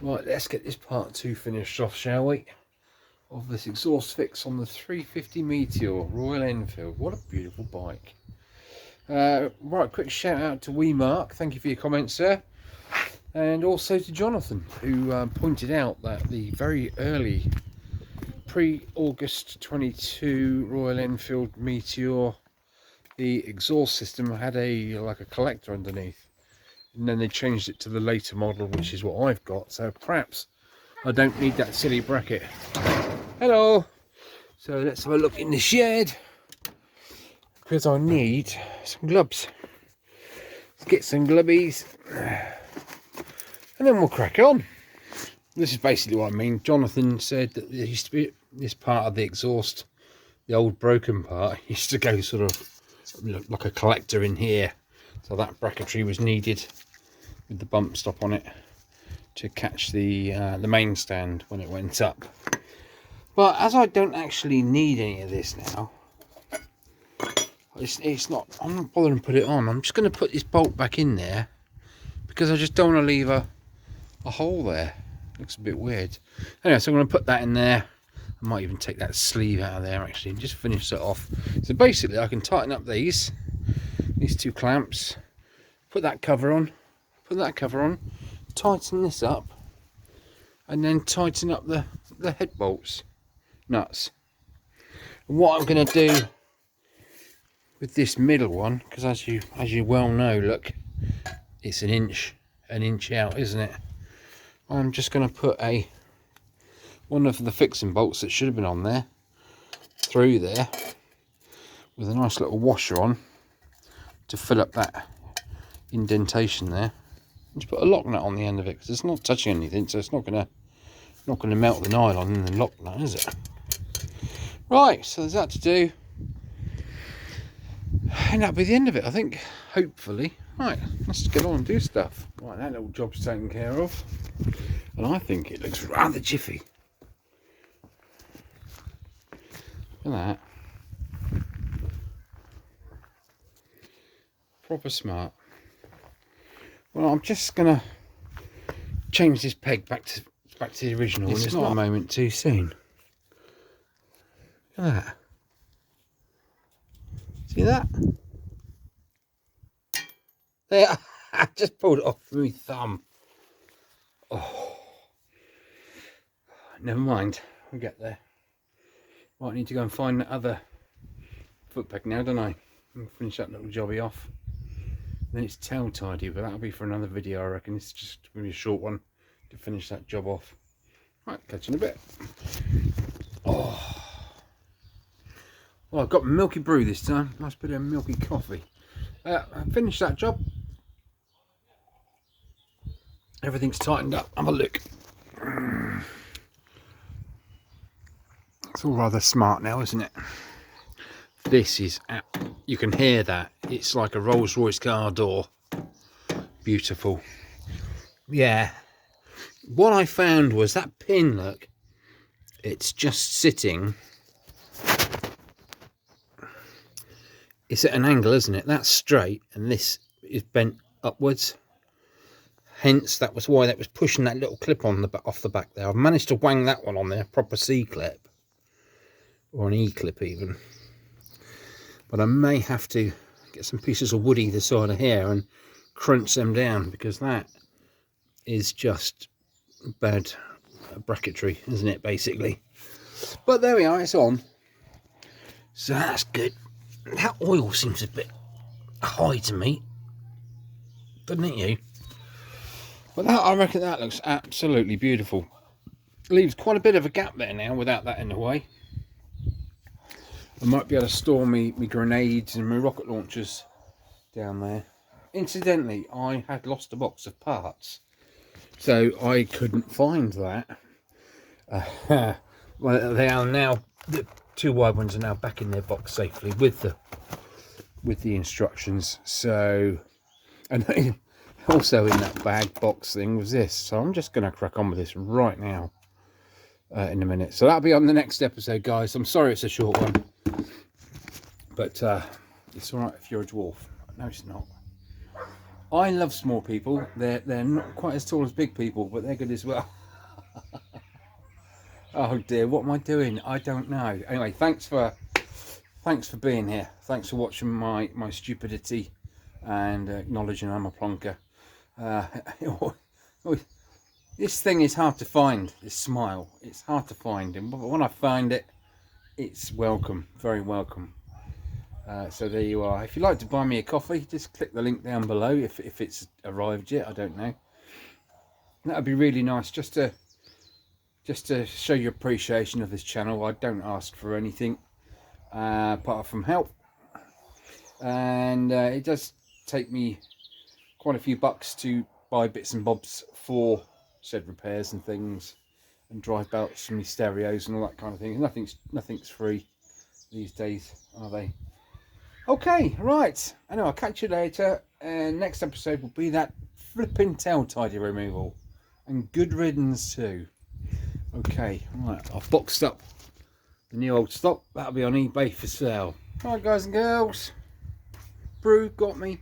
Right, let's get this part 2 finished off, shall we? Of this exhaust fix on the 350 Meteor Royal Enfield. What a beautiful bike. Right, quick shout out to Mark. Thank you for your comments, sir. And also to Jonathan, who pointed out that the very early pre-August 22 Royal Enfield Meteor, the exhaust system had like a collector underneath, and then they changed it to the later model, which is what I've got. So perhaps I don't need that silly bracket. Hello. So let's have a look in the shed, because I need some gloves. Let's get some glubbies and then we'll crack on. This is basically what I mean. Jonathan said that there used to be this part of the exhaust, the old broken part, used to go sort of like a collector in here, so that bracketry was needed with the bump stop on it to catch the main stand when it went up. But as I don't actually need any of this now, it's not, I'm not bothering to put it on. I'm just going to put this bolt back in there because I just don't want to leave a hole there. Looks a bit weird. Anyway, so I'm going to put that in there. I might even take that sleeve out of there actually and just finish it off. So basically I can tighten up these two clamps, put that cover on, tighten this up, and then tighten up the head bolts, nuts. And what I'm going to do with this middle one, because as you well know, look, it's an inch out, isn't it? I'm just going to put one of the fixing bolts that should have been on there through there with a nice little washer on to fill up that indentation there. And just put a lock nut on the end of it because it's not touching anything, so it's not going to melt the nylon in the lock nut, is it? Right, so there's that to do, and that'll be the end of it, I think, hopefully. Right, let's get on and do stuff. Right, that little job's taken care of, and I think it looks rather jiffy. Look at that. Proper smart. Well, I'm just gonna change this peg back to the original, and it's not a moment too soon. Look at that. See that? There, I just pulled it off with my thumb. Oh, never mind. We'll get there. Might need to go and find that other foot peg now, don't I? I'll finish that little jobby off. Then it's tail tidy, but that'll be for another video, I reckon. It's just going to be a short one to finish that job off. Right, catch you in a bit. Oh, well, I've got milky brew this time. Nice bit of milky coffee. I finished that job. Everything's tightened up. Have a look. It's all rather smart now, isn't it? This is, you can hear that. It's like a Rolls-Royce car door. Beautiful. Yeah. What I found was that pin, look, it's just sitting. It's at an angle, isn't it? That's straight, and this is bent upwards. Hence, that was why that was pushing that little clip on off the back there. I've managed to wang that one on there, proper C-clip. Or an E-clip even. But I may have to get some pieces of wood either side of here and crunch them down, because that is just bad bracketry, isn't it, basically? But there we are, it's on. So that's good. That oil seems a bit high to me, doesn't it, you? But that, I reckon that looks absolutely beautiful. Leaves quite a bit of a gap there now without that in the way. I might be able to store me grenades and my rocket launchers down there. Incidentally, I had lost a box of parts, so I couldn't find that. Well, they are now, the two wide ones are now back in their box safely with the instructions. So, and also in that bag box thing was this. So I'm just going to crack on with this right now in a minute. So that'll be on the next episode, guys. I'm sorry it's a short one, but it's all right if you're a dwarf. No, it's not. I love small people. They're not quite as tall as big people, but they're good as well. Oh dear, what am I doing? I don't know. Anyway, thanks for being here. Thanks for watching my stupidity and acknowledging I'm a plonker. This thing is hard to find. This smile, it's hard to find, but when I find it, it's welcome, very welcome. So there you are. If you'd like to buy me a coffee, just click the link down below. If it's arrived yet, I don't know. That would be really nice, just to show your appreciation of this channel. I don't ask for anything apart from help, and it does take me quite a few bucks to buy bits and bobs for said repairs and things, and drive belts from the stereos and all that kind of thing. Nothing's free these days, are they? Okay, right. Anyway, I'll catch you later, and next episode will be that flipping tail tidy removal, and good riddance too. Okay, right, I've boxed up the new old stock. That'll be on eBay for sale. Alright guys and girls, Brew got me.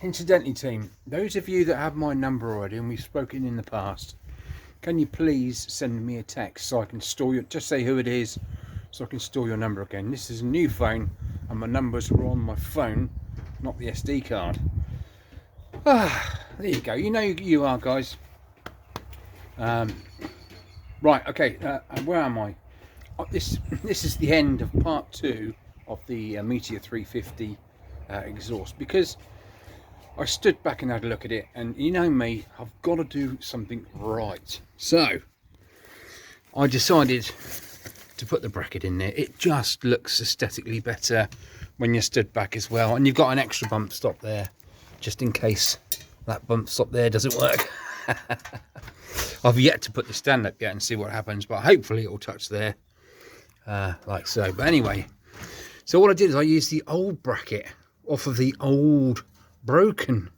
Incidentally team, those of you that have my number already and we've spoken in the past, can you please send me a text so I can store your, just say who it is, so I can store your number again. This is a new phone and my numbers are on my phone, not the SD card. Ah, there you go, you know who you are guys. Right, okay, where am I? This is the end of part 2 of the Meteor 350 exhaust, because I stood back and had a look at it, and you know me, I've got to do something right. So I decided to put the bracket in there. It just looks aesthetically better when you're stood back as well, and you've got an extra bump stop there just in case that bump stop there doesn't work. I've yet to put the stand up yet and see what happens, but hopefully it will touch there like so. But anyway, so what I did is I used the old bracket off of the old broken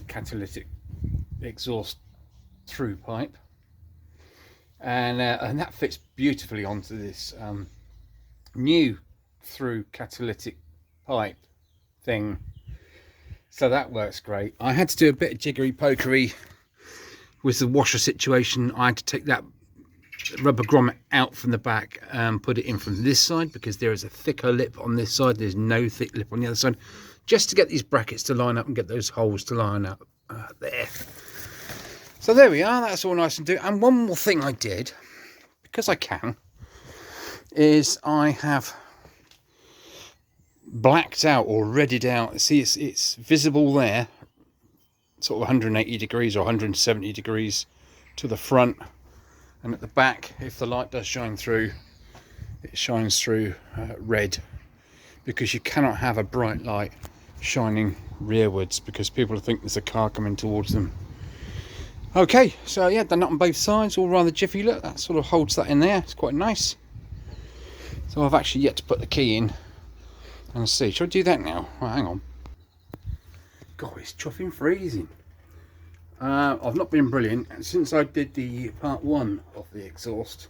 catalytic exhaust through pipe, and that fits beautifully onto this new through catalytic pipe thing, so that works great. I had to do a bit of jiggery pokery with the washer situation. I had to take that rubber grommet out from the back and put it in from this side, because there is a thicker lip on this side, there's no thick lip on the other side, just to get these brackets to line up and get those holes to line up there. So there we are, that's all nice and do. And one more thing I did, because I can, is I have blacked out or redded out. See, it's visible there, sort of 180 degrees or 170 degrees to the front, and at the back, if the light does shine through, it shines through red, because you cannot have a bright light shining rearwards, because people think there's a car coming towards them. Okay, so yeah, done that on both sides, all rather jiffy. Look, that sort of holds that in there, it's quite nice. So I've actually yet to put the key in and see. Shall I do that now? Oh, hang on. God, it's chuffing freezing. I've not been brilliant, and since I did the part 1 of the exhaust,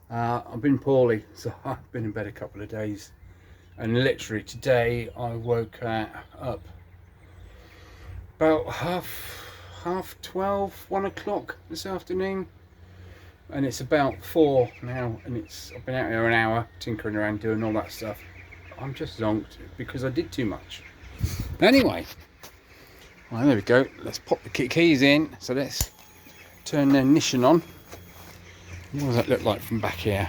I've been poorly, so I've been in bed a couple of days. And literally today I woke up about half 12, 1 o'clock this afternoon, and it's about 4 now, and I've been out here an hour tinkering around doing all that stuff. I'm just zonked because I did too much. Anyway, well, there we go. Let's pop the keys in. So let's turn the ignition on. What does that look like from back here?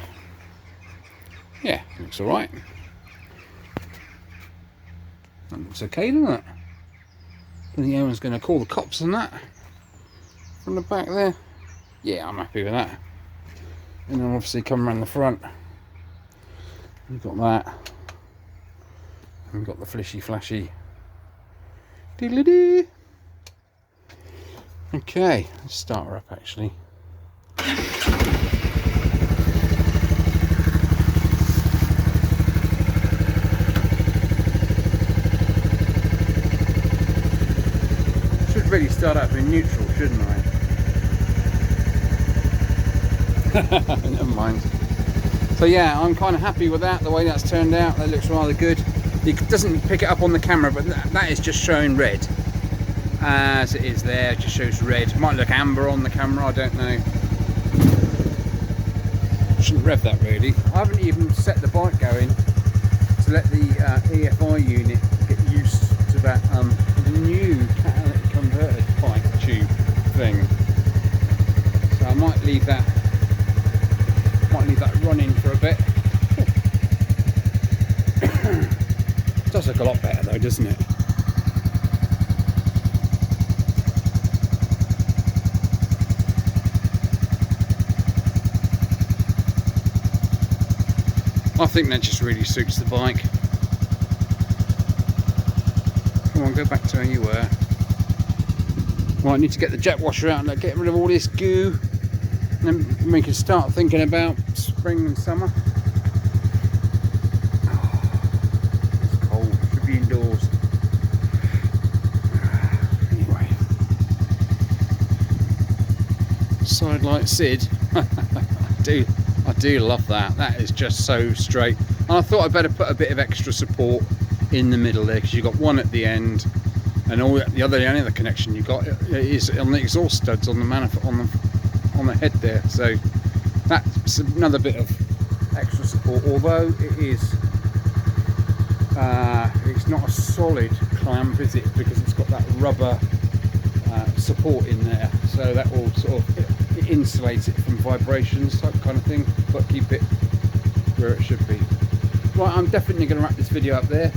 Yeah, looks all right. That looks okay, doesn't it? I think anyone's going to call the cops on that from the back there. Yeah, I'm happy with that. And then obviously come around the front, we've got that, and we've got the flashy diddly-dee. Okay, let's start her up actually. Should really start up in neutral, shouldn't I? Never mind. So yeah, I'm kind of happy with that, the way that's turned out. That looks rather good. It doesn't pick it up on the camera, but that is just showing red. As it is there, it just shows red. Might look amber on the camera, I don't know. Shouldn't rev that really. I haven't even set the bike going to let the EFI unit get used to that new catalytic converter bike tube thing. So I might leave that running for a bit. Does look a lot better though, doesn't it? I think that just really suits the bike. Come on, go back to where you were. Right, I need to get the jet washer out and get rid of all this goo. And then we can start thinking about spring and summer. It's cold, should be indoors. Anyway. Side light Sid. I do love that. That is just so straight. And I thought I'd better put a bit of extra support in the middle there, because you've got one at the end, and all the other connection you've got is on the exhaust studs on the manifold on the head there. So that's another bit of extra support. Although it is, it's not a solid clamp, is it? Because it's got that rubber support in there, so that will sort of it insulates it from vibrations, type kind of thing, but keep it where it should be. Right, I'm definitely going to wrap this video up there.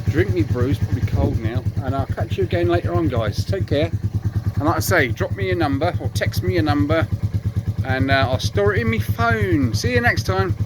Drink me brews, probably cold now, and I'll catch you again later on, guys. Take care, and like I say, drop me your number or text me your number, and I'll store it in my phone. See you next time.